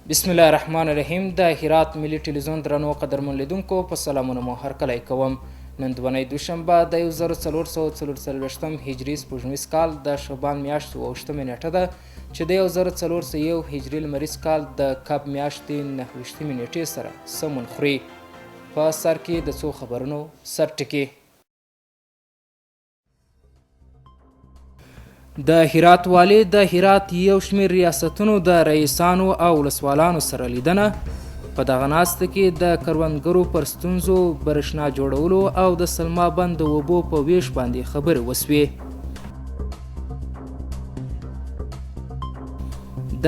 بسم الله الرحمن الرحیم. د هرات ملي ټلویزیون درنو قدرمن لیدونکو په سلامونه مو هرکلی کوم. نن دونۍ دوشنبه د 1444 هجري سپوږمیز کال د شعبان میاشتې 28 نیټه ده چې د 1401 هجري لمریز کال د کب میاشتې 29 نیټې سره سمون خوري. په سر کې د څو خبرونو سرټکي. د هرات والي د هرات یو شمېر ریاستونو د رئیسانو او ولسوالانو سره لیدنه. په دغه ناسته کې د کروندګرو پر ستونزو، برېښنا جوړولو او د سلما بند د اوبو په ویش باندې خبرې وسوې.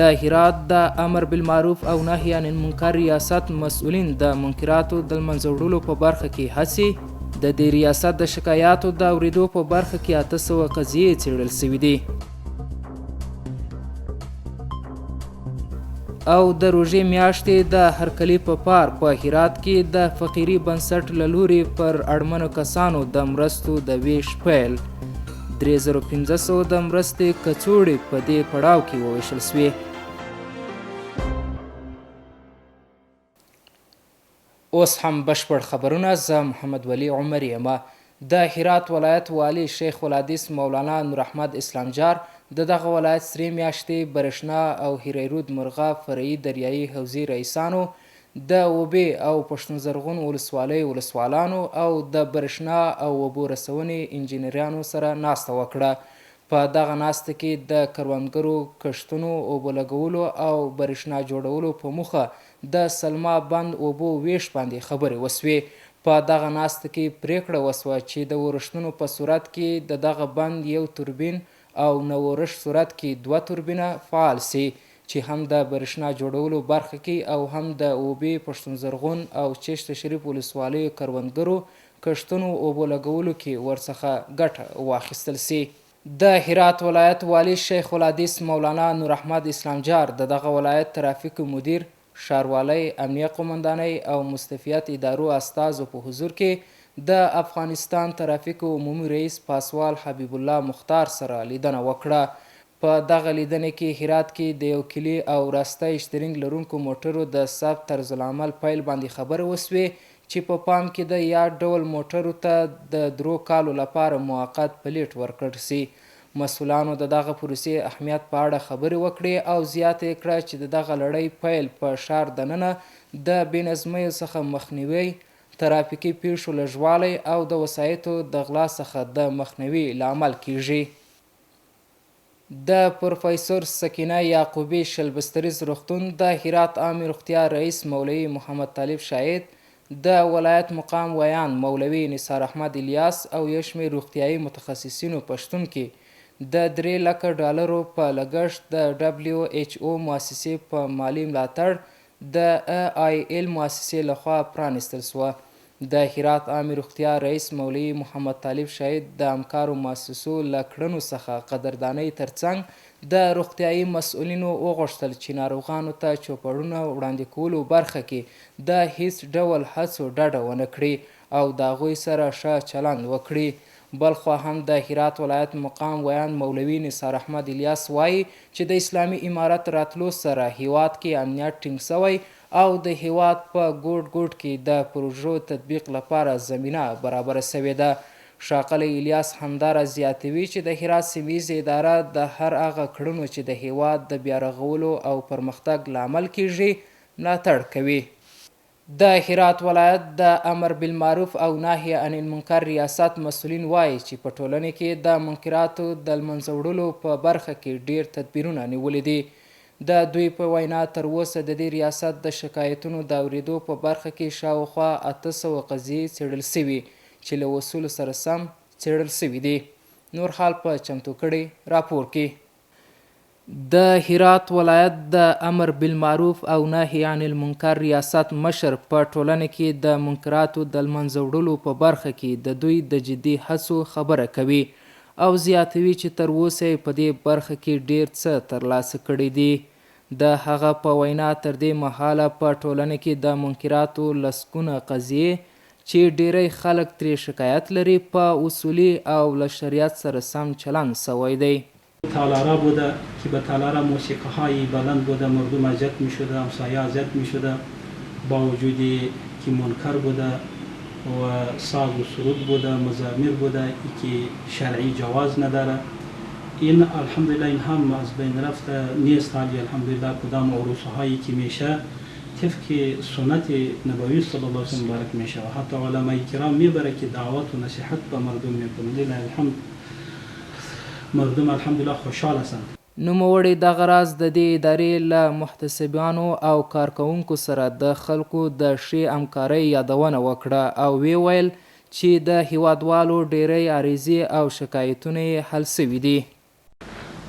د هرات د امر بالمعروف او نهي عن المنکر ریاست مسؤلین د منکراتو د منځه وړلو په برخه کې هڅې. د دې ریاست د شکایاتو د اوریدو په برخه کې 800 قضیې څېړل سوي دي. او د روژې میاشتې د هرکلي په پار په هرات کې د فقیري بنسټ له لوري پر اړمنو کسانو د مرستو د ویش پیل. 3500 د مرستې کڅوړې په دې پړاو کې وویشل سوې. اوس هم بشپړ خبرونه. زه محمد ولی عمر یم. د هرات ولایت والی شیخ الحدیث مولانا نور احمد اسلامجار د دغه ولایت سرې میاشتې برېښنا او هریرود مرغاب فرعي دریایي حوزې رئیسانو، د اوبې او پښتون زرغون ولسوالۍ ولسوالانو او د برېښنا او اوبو رسونې انجینرانو سره ناسته وکړه. په دغه ناسته کې د کروندګرو کښتونو اوبه لګولو او برېښنا جوړولو په موخه د سلما بند اوبو ویش باندې خبرې وسوې. په دغه ناسته کې پریکړه وسوه چې د ورښتونو په صورت کې د دغه بند یو توربین او نه ورښت صورت کې 2 توربینه فعال سي، چې هم د برېښنا جوړولو برخه کې او هم د اوبې، پښتون زرغون او چشت شریف ولسوالیو کروندګرو کښتونو اوبو لګولو کې ورڅخه ګټه واخیستل سي. د هرات ولایت والی شیخ الحدیث مولانا نور احمد اسلامجار د دغه ولایت ترافیک مدیر، ښاروالۍ، امنیه قومندانۍ او مستفیت ادارو استازو په حضور کې د افغانستان ترافیک عمومي رئیس پاسوال حبیب الله مختار سره لیدنه وکړه. په دغه لیدنې کې هرات کې د یو کلي او راسته اشترینګ لرونکو موټرو د ثبت طرز العمل پیل باندې خبره وسوې چې په پام کې د یاد ډول موټرو ته د 3 کالو لپاره موقت پلیټ ورکړل سي. مسؤلانو د دغه پروسې اهمیت په اړه خبرې وکړې او زیاته یې کړه چې د دغه لړۍ پیل په ښار دننه د بې نظمیو څخه مخنیوی، ترافیکي پیښو لږوالی او د وسایطو د غلا څخه د مخنیوي لامل کیږي. د پروفیسور سکینه یعقوبی شلبستریز روغتون د هرات عامې روغتیا رئیس مولوي محمد طالب شاهد، د ولایت مقام ویان مولوي نثار احمد الیاس او یو شمېر روغتیایي متخصصینو په شتون کې د 3 لکه ډالرو په لګښت د WHO مؤسسې په مالی ملاتړ د AIL مؤسسې لخوا پرانیستل سوه. د هرات عامې روغتیا رئیس مولوي محمد طالب شاهد د همکارو مؤسسو له کړنو څخه قدردانۍ ترڅنګ د روغتیایي مسؤلینو وغوښتل چې ناروغانو ته چوپړونه وړاندې کولو برخه کې د هیڅ ډول هڅو ډډه ونه کړي او د هغوی سره ښه چلند وکړي. بلخوا هم د هرات ولایت مقام ویان مولوي نثار احمد الیاس وایي چې د اسلامي امارت راتلو سره هیواد کې امنیت ټینګ سوی او د هیواد په ګوټ ګوټ کې د پروژو تطبیق لپاره زمینه برابره سوې ده. ښاغلی الیاس همداراز زیاتوي چې د هرات سیمهیزه اداره د هر هغه کړنو چې د هیواد د بیارغولو او پرمختګ لامل کیږي ملاتړ کوي. د هرات ولایت د امر بالمعروف او نهي عن المنکر ریاست مسؤلین وایي چې په ټولنه کې د منکراتو د منځه وړلو په برخه کې ډیر تدبیرونه نیولي دي. د دوی په وینا تر اوسه د دې ریاست د شکایتونو د اوریدو په برخه کې شاوخوا 800 قضیې څېړل سوي چې له اصولو سره سم څېړل سوي دي. نور حال په چمتو کړي راپور کې. د هرات ولایت د امر بالمعروف او نهي عن المنکر ریاست مشر په ټولنه کې د منکراتو د منځه وړلو په برخه کې د دوی د جدي هڅو خبره کوي او زیاتوي چې تر اوسه په دې برخه کې ډیر څه ترلاسه کړي دي. د هغه په وینا تر دې مهاله په ټولنه کې د منکراتو لسګونه قضیې چې ډیری خلک ترې شکایت لري په اصولي او له شریعت سره سم چلند سوی دی. تالارا بوده که به تالارا موسیقی های بلند بوده، مردم اذیت می شده، همسایه اذیت می شده، با وجودی که منکر بوده و ساز و سرود بوده، مزامیر بوده که شرعی جواز نداره. این الحمدلله این هم از بین رفته نیست. حالی الحمدلله کدام عروس هایی که میشه طبق سنت نبوی صلی الله علیه و سلم مبارک میشه و حتی علمای کرام میبره که دعوت و نصیحت به مردم میکنه. لله الحمد، مردم الحمدلله خوشحال هستند. نوموړي دغه راز د دې ادارې له محتسبانو او کارکوونکو سره د خلکو د ښې همکارۍ یادونه وکړه او ویې ویل چې د هیوادوالو ډیری عریضې او شکایتونه یې حل سوي دي.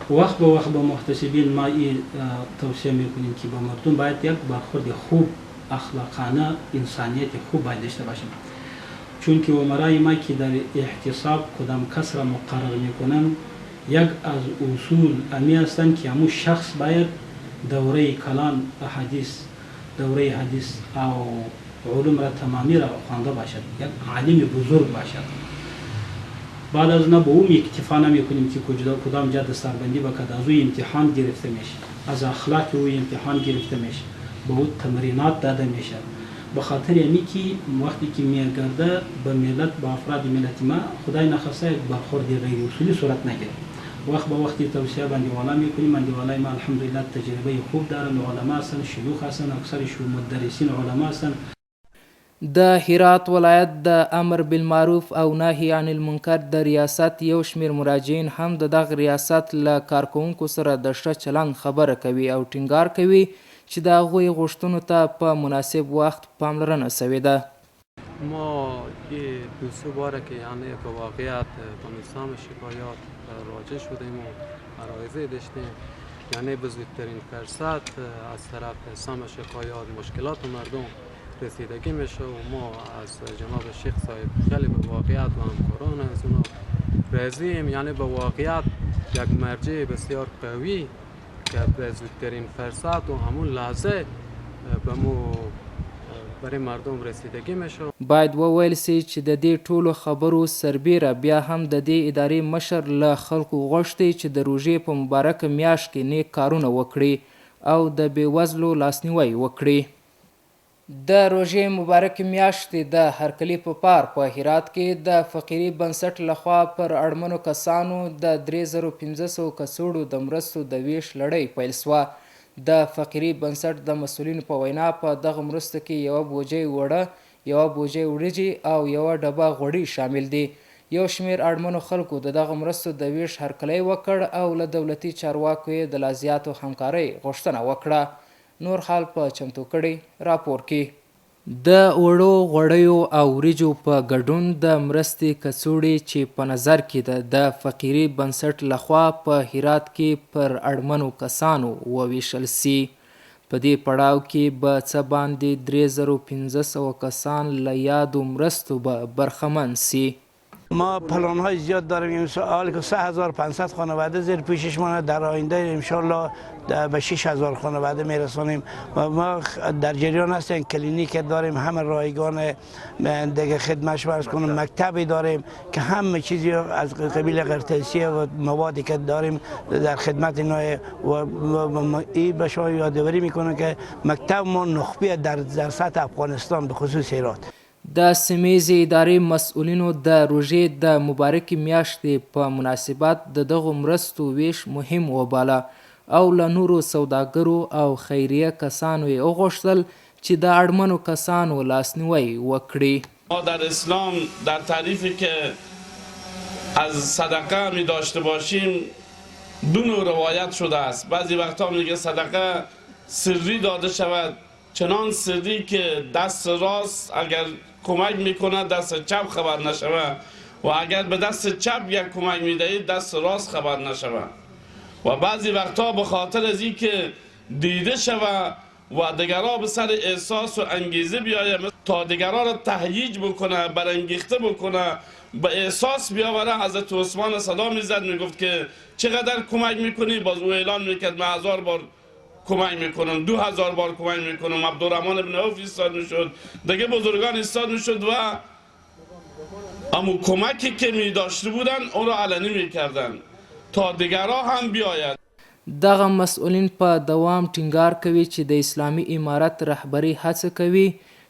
وقت به وقت به محتسبین ما توصیه میکنیم که با مردم باید یک برخورد خوب، اخلاقانه، انسانیت خوب باید داشته باشیم، چون که امرای ما که در احتساب کدام کس را مقرر میکنن یک از اصول امی هستند که همون شخص باید دوره کلان حدیث، دوره حدیث او علوم را تمامی را خوانده باشد، یک عالم بزرگ باشد. بعد از نه به اون اکتفا نمیکنیم که کدام جد سربندی بکد، از او امتحان گرفته میشه، از اخلاق او امتحان گرفته میشه، به او تمرینات داده میشه. به خاطر امی که وقتی که میگرده به ملت، به افراد ملت ما خدای نخواسته یک برخورد غیر اصولی صورت نگیره. وقت به وقتی توصیه بندیوالا میکنیم. بندیوالای ما الحمدلله تجربه خوب دارن، علما هستن، شیوخ هستن، اکثرشون مدرسین علما هستن. د هرات ولایت د امر بالمعروف او نهی عن المنکر د ریاست یو شمیر مراجعین هم د دغه ریاست له کارکوونکو سره د ښه چلند خبره کوي او ټینګار کوي چې د هغوی غوښتنو ته په مناسب وخت پاملرنه سوې ده. ما یه دو باره که یعنی به واقعیت به نظام شکایات راجع شدیم و عرایضه داشتیم، یعنی به زودترین فرصت از طرف سام شکایات مشکلات مردم رسیدگی میشه و ما از جناب شیخ صاحب خیلی به واقعیت و همکاران از اونا راضیم. یعنی به واقعیت یک مرجع بسیار قوی که به زودترین فرصت و همون لحظه به مو برای مردم رسیدگی میشه. باید وویل سي چې د دې ټولو خبرو سربیره بیا هم د دې ادارې مشر له خلکو غوښتي چې د روژې په مبارکه میاشت کې نیک کارونه وکړي او د بېوزلو لاسنیوی وکړي. د روژې مبارکې میاشتې د هرکلي په پار په هرات کې د فقیري بنسټ لخوا پر اړمنو کسانو د 3500 کڅوړو د مرستو د ویش لړۍ پیل سوه. د فقیري بنسټ د مسؤلینو په وینا په دغه مرستو کې یوه بوجۍ اوړه، یوه بوجۍ وریجې او یوه ډبه غوړي شامل دي. یو شمیر اړمنو خلکو د دغه مرستو د ویش هرکلی وکړ او له دولتي چارواکو یې د لا زیاتو همکارۍ غوښتنه وکړه. نور حال په چمتو کړی راپور کې. د اوړو، غوړیو او وریجو په ګډون د مرستې کڅوړې چې په نظر کې ده د فقیري بنسټ لخوا په هرات کې پر اړمنو کسانو وویشل سي. په دې پړاو کې به څه باندې 3500 کسان له یادو مرستو به برخمن سي. ما پلان های زیاد داریم. امسال که 3500 خانواده زیر پیشش ما در آینده انشالله به 6000 خانواده میرسانیم و ما در جریان هستیم. کلینیک داریم، همه رایگان دیگه خدمتش برس کنیم، مکتبی داریم که همه چیزی از قبیل غیرتحصیلی و موادی که داریم در خدمت اینها و این به شما یادآوری میکنه که مکتب ما نخبه در سطح افغانستان به خصوص هرات. د سیمهیزې ادارې مسؤلینو د روژې د مبارکې میاشتې په مناسبت د دغو مرستو ویش مهم وباله او له نورو سوداګرو او خیریه کسانو یې وغوښتل چې د اړمنو کسانو لاسنیوی وکړي. ما در اسلام در تعریفی که از صدقه می داشته باشیم دو نوع روایت شده است. بعضی وقتا میگه صدقه سری داده شود، چنان سری که دست راست اگر کمک میکنه دست چپ خبر نشوه و اگر به دست چپ یک کمک میدهید دست راست خبر نشوه. و بعضی وقتا به خاطر از این که دیده شوه و دیگرها به سر احساس و انگیزه بیایه تا دیگرها را تهییج بکنه، برانگیخته بکنه، به احساس بیاوره. حضرت عثمان صدا میزد میگفت که چقدر کمک میکنی؟ باز او اعلان میکرد من 1000 بار کمک میکنم، 2000 بار کمک میکنم. عبدالرحمن بن عوف ایستاد میشد، دیگه بزرگان ایستاد میشد و اما کمکی که میداشته بودن اون را علنی میکردن. تا دیگرها هم بیاید. دغه مسئولین په دوام ټینګار کوي چې د اسلامي امارت رهبري هڅه کوي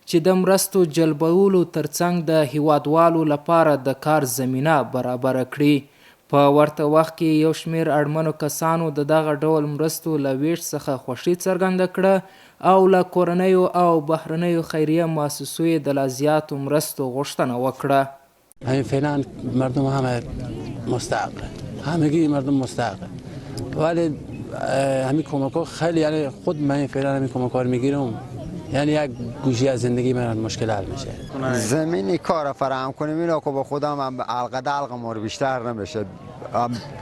چې د مرستو جلبولو ترڅنګ د هیوادوالو لپاره د کار زمینه برابره کړي. په ورته وخت کې یو شمېر اړمنو کسانو د دغه ډول مرستو له ویش څخه خوښي څرګنده کړه او له کورنیو او بهرنیو خیریه مؤسسو یې د لا زیاتو مرستو غوښتنه وکړه. همین فعلا مردم همه مستحقه، همگی مردم مستحقه، ولی همین کمک ها خیلی، یعنی خود من فعلا همین کمک ها رو میگیرم، یعنی یک گوشی از زندگی من مشکل حل میشه. زمینی کار فراهم کنیم اینا که به خدا من علقه ما رو بیشتر نمیشه،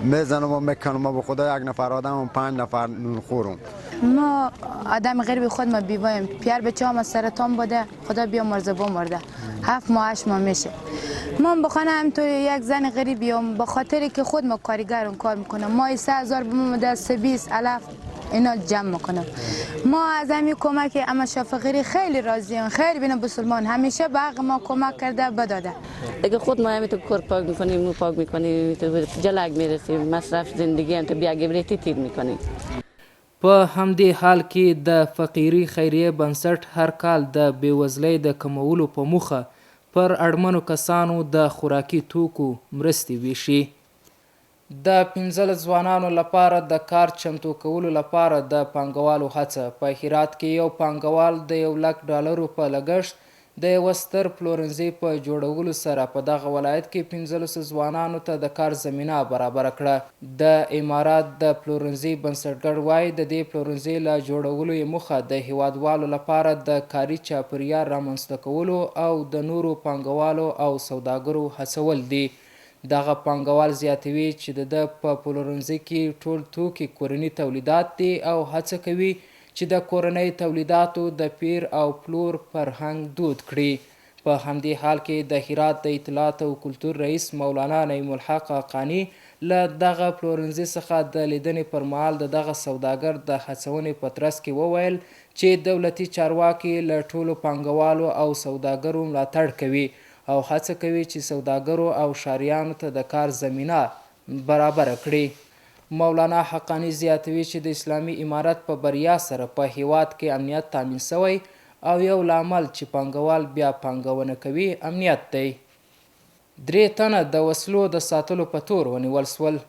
میزنم و میکنم و به خدا یک نفر آدم و 5 نفر نون خورم. ما آدم غریب خود ما بیوایم، پیار بچه هم از سرطان بوده، خدا بیامرزه بمرده، 7 ماه 8 ماه میشه. ما بخانه همطور یک زن غریبیم، به خاطر که خود ما کارگرم کار میکنم، ما 3000 بمونده 20 الف اینا جمع میکنم. ما از همین کمک اما شفقیری خیلی راضیم، خیلی بین بسلمان همیشه به حق ما کمک کرده بداده. دیگه خود ما همین تو کور پاک میکنیم، مو پاک میکنیم، تو جلک میرسیم، مصرف زندگی هم تو بیا گبریتی تیر میکنیم. په همدې حال کې د فقیري خیریه بنسټ هر کال د بېوزلۍ د کمولو په موخه پر اړمنو کسانو د خوراکي توکو مرستې ویشي. د 15 ځوانانو لپاره د کار چمتو کولو لپاره د پانګوالو هڅه. په هرات کې یو پانګوال د $1,00,000 په لګښت د یوه ستر پلورنځي په جوړولو سره په دغه ولایت کې 15 ځوانانو ته د کار زمینه برابره کړه. د امارات د پلورنځي بنسټګر وایي د دې پلورنځي له جوړولو یې موخه د هیوادوالو لپاره د کاري چاپیریال رامنځته کولو او د نورو پانګوالو او سوداګرو هڅول دي. دغه پانګوال زیاتوي چې د په پلورنځي کې ټول توکي کورني تولیدات دي او هڅه کوي چې د کورنۍ تولیداتو د پیر او پلور فرهنګ دود کړي. په همدې حال کې د هرات د اطلاعات او کلتور رئیس مولانا نعیم الحق حقانی له دغه پلورنځي څخه د لیدنې پر مهال د دغه سوداګر د هڅونې په ترڅ کې وویل چې دولتي چارواکي له ټولو پانګوالو او سوداګرو ملاتړ کوي او هڅه کوي چې سوداګرو او ښاریانو ته د کار زمینه برابره کړي. مولانا حقانی زیاتوي چې د اسلامي امارت په بریا سره په هیواد کې امنیت تامین شوی او یو لامل چې پانګوال بیا پانګونه کوي امنیت دی. 3 تنه د وسلو د ساتلو په تور ونیول شول.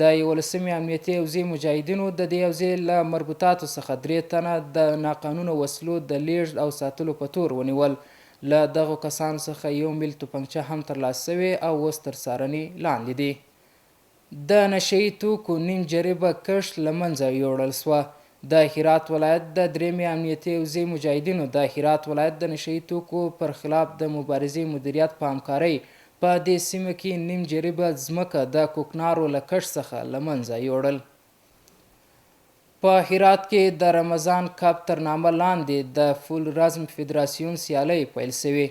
د 11مې امنیتي حوزې مجاهدینو د دې حوزې له مربوطاتو څخه 3 تنه د ناقانونه وسلو د لیږد او ساتلو په تور ونیول. له دغو کسانو څخه 1 میل توپنچه هم ترلاسه شوې او اوس تر څارنې لاندې دي. د نشهیي توکو نیم جریبه کښت له منځه یوړل شوه. د هرات ولایت د 3مې امنیتي حوزې مجاهدینو د هرات ولایت د نشهیي توکو پر خلاف د مبارزې مدیریت په همکارۍ په دې سیمه کې نیم جریبه ځمکه د کوکنارو له کښت څخه له منځه یوړل. په هرات کې د رمضان کپ تر نامه لاندې د فول رزم فدراسیون سیالۍ پیل شوې.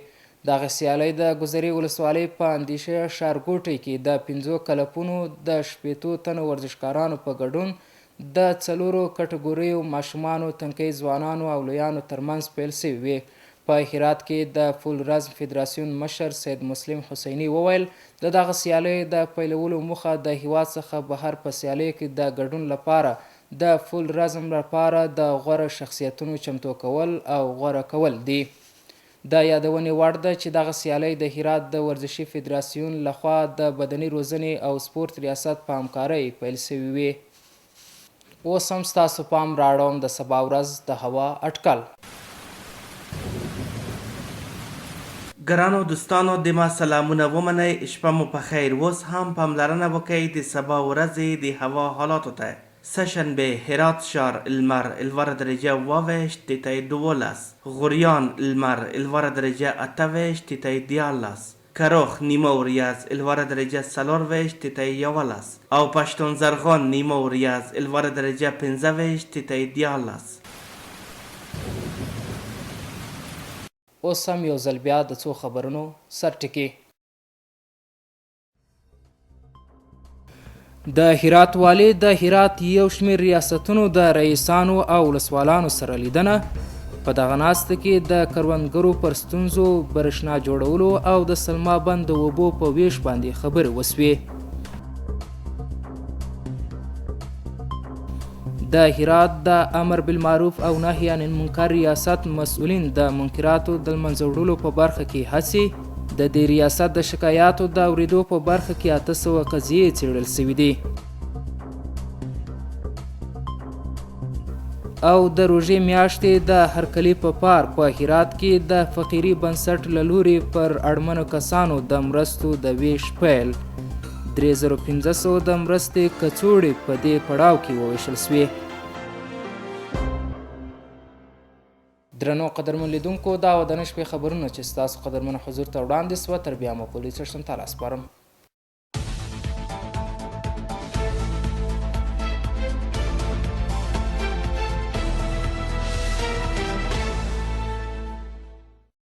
دغه سیالۍ د ګذرې ولسوالۍ په اندیشه ښارګوټي کې د 5 کلپونو د 80 تنو ورزشکارانو په ګډون د 4 کټګوریو ماشومانو، تنکۍ ځوانانو او لویانو ترمنځ پیل شوې وې. په هرات کې د فول رزم فدراسیون مشر سید مسلم حسیني وویل د دغه سیالۍ د پیلولو موخه د هیواد څخه بهر په سیالۍ کې د ګډون لپاره د فول رزم لپاره د غوره شخصیتونو چمتو کول او غوره کول دي. د یادونې وړ ده چې دغه سیالۍ د هرات د ورزشي فدراسیون لخوا د بدني روزنې او سپورت ریاست په همکارۍ پیل شوې وې. اوس هم ستاسو پام راړوم د سبا ورځ د هوا اټکل. ګرانو دوستانو د ما سلامونه ومنئ، شپه مو په خیر. اوس هم پاملرنه وکړئ د سبا ورځې د هوا حالاتو ته. سهشنبه هرات شهر المر 11 درجه 22 تیتای 12، غوریان المر 11 درجه 28 تیتای 12، کروخ نیمه ریاض 11 درجه 23 تیتای 11 او پشتون زرغان نیمه ریاض 11 درجه 15 تیتای 12. اوس هم یو ځل بیا د څو خبرونو سرټکي. د هرات والي د هرات یو شمېر ریاستونو د رئیسانو او ولسوالانو سره لیدنه. په دغه ناسته کې د کروندګرو پر ستونزو، برېښنا جوړولو او د سلما بند د اوبو په ویش باندې خبرې وسوې. د هرات د امر بالمعروف او نهي عن المنکر ریاست مسؤلین د منکراتو د منځه وړلو په برخه کې هڅې د دې ریاست د شکایاتو د اوریدو په برخه کې 800 قضیې څیړل شوي دي او د روژې میاشتې د هرکلي په پارک په هرات کې د فقیري بنسټ له لورې پر اړمنو کسانو د مرستو د ویش پیل 3500 د مرستې کڅوړې په دې پړاو کې وویشل شوې. درنو قدرمن لیدونکو دا و د نن شپې خبرونه چې ستاسو قدرمنو حضور ته وړاندې سوه تر بیا مو پولیس سټیشن ته راسپارم.